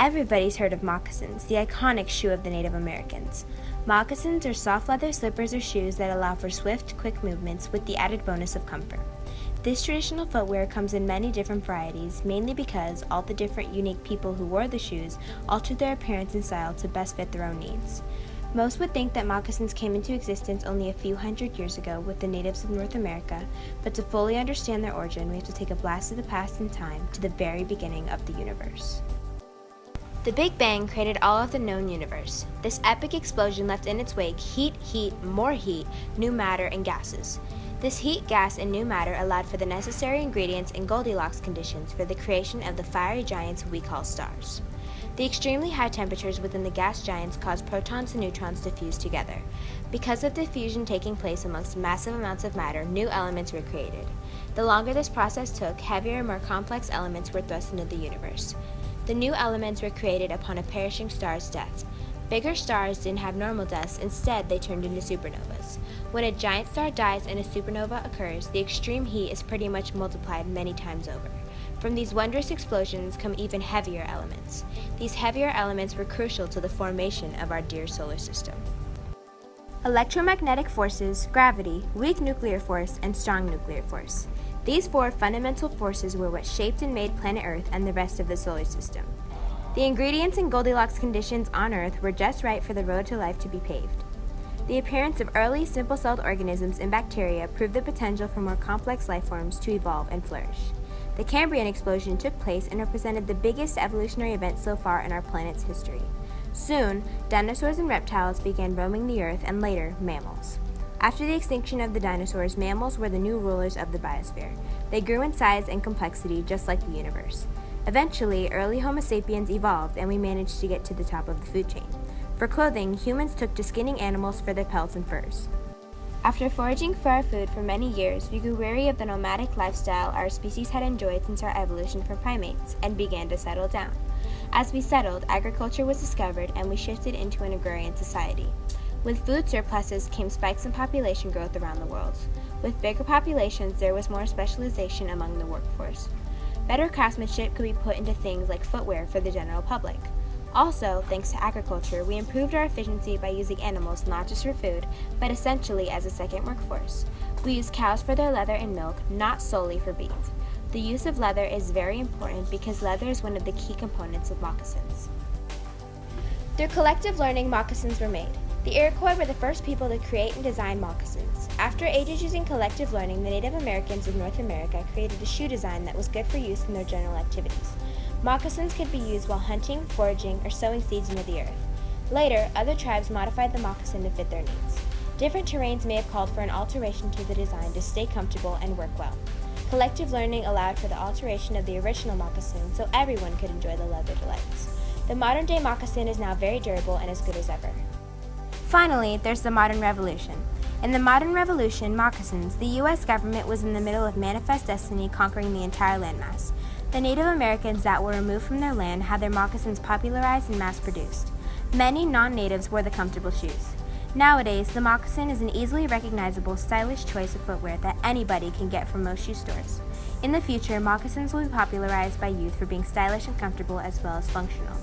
Everybody's heard of moccasins, the iconic shoe of the Native Americans. Moccasins are soft leather slippers or shoes that allow for swift, quick movements with the added bonus of comfort. This traditional footwear comes in many different varieties, mainly because all the different unique people who wore the shoes altered their appearance and style to best fit their own needs. Most would think that moccasins came into existence only a few hundred years ago with the natives of North America, but to fully understand their origin, we have to take a blast of the past in time to the very beginning of the universe. The Big Bang created all of the known universe. This epic explosion left in its wake heat, more heat, new matter, and gases. This heat, gas, and new matter allowed for the necessary ingredients and Goldilocks conditions for the creation of the fiery giants we call stars. The extremely high temperatures within the gas giants caused protons and neutrons to fuse together. Because of the fusion taking place amongst massive amounts of matter, new elements were created. The longer this process took, heavier and more complex elements were thrust into the universe. The new elements were created upon a perishing star's death. Bigger stars didn't have normal deaths, instead they turned into supernovas. When a giant star dies and a supernova occurs, the extreme heat is pretty much multiplied many times over. From these wondrous explosions come even heavier elements. These heavier elements were crucial to the formation of our dear solar system. Electromagnetic forces, gravity, weak nuclear force, and strong nuclear force. These four fundamental forces were what shaped and made planet Earth and the rest of the solar system. The ingredients and Goldilocks conditions on Earth were just right for the road to life to be paved. The appearance of early simple-celled organisms and bacteria proved the potential for more complex life forms to evolve and flourish. The Cambrian explosion took place and represented the biggest evolutionary event so far in our planet's history. Soon, dinosaurs and reptiles began roaming the Earth, and later, mammals. After the extinction of the dinosaurs, mammals were the new rulers of the biosphere. They grew in size and complexity just like the universe. Eventually, early Homo sapiens evolved, and we managed to get to the top of the food chain. For clothing, humans took to skinning animals for their pelts and furs. After foraging for our food for many years, we grew weary of the nomadic lifestyle our species had enjoyed since our evolution from primates, and began to settle down. As we settled, agriculture was discovered, and we shifted into an agrarian society. With food surpluses came spikes in population growth around the world. With bigger populations, there was more specialization among the workforce. Better craftsmanship could be put into things like footwear for the general public. Also, thanks to agriculture, we improved our efficiency by using animals not just for food, but essentially as a second workforce. We use cows for their leather and milk, not solely for beef. The use of leather is very important because leather is one of the key components of moccasins. Through collective learning, moccasins were made. The Iroquois were the first people to create and design moccasins. After ages using collective learning, the Native Americans of North America created a shoe design that was good for use in their general activities. Moccasins could be used while hunting, foraging, or sowing seeds into the earth. Later, other tribes modified the moccasin to fit their needs. Different terrains may have called for an alteration to the design to stay comfortable and work well. Collective learning allowed for the alteration of the original moccasin so everyone could enjoy the leather delights. The modern-day moccasin is now very durable and as good as ever. Finally, there's the modern revolution. In the modern revolution, moccasins, the U.S. government was in the middle of manifest destiny conquering the entire landmass. The Native Americans that were removed from their land had their moccasins popularized and mass-produced. Many non-natives wore the comfortable shoes. Nowadays, the moccasin is an easily recognizable, stylish choice of footwear that anybody can get from most shoe stores. In the future, moccasins will be popularized by youth for being stylish and comfortable as well as functional.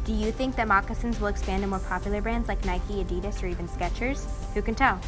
Do you think that moccasins will expand to more popular brands like Nike, Adidas, or even Skechers? Who can tell?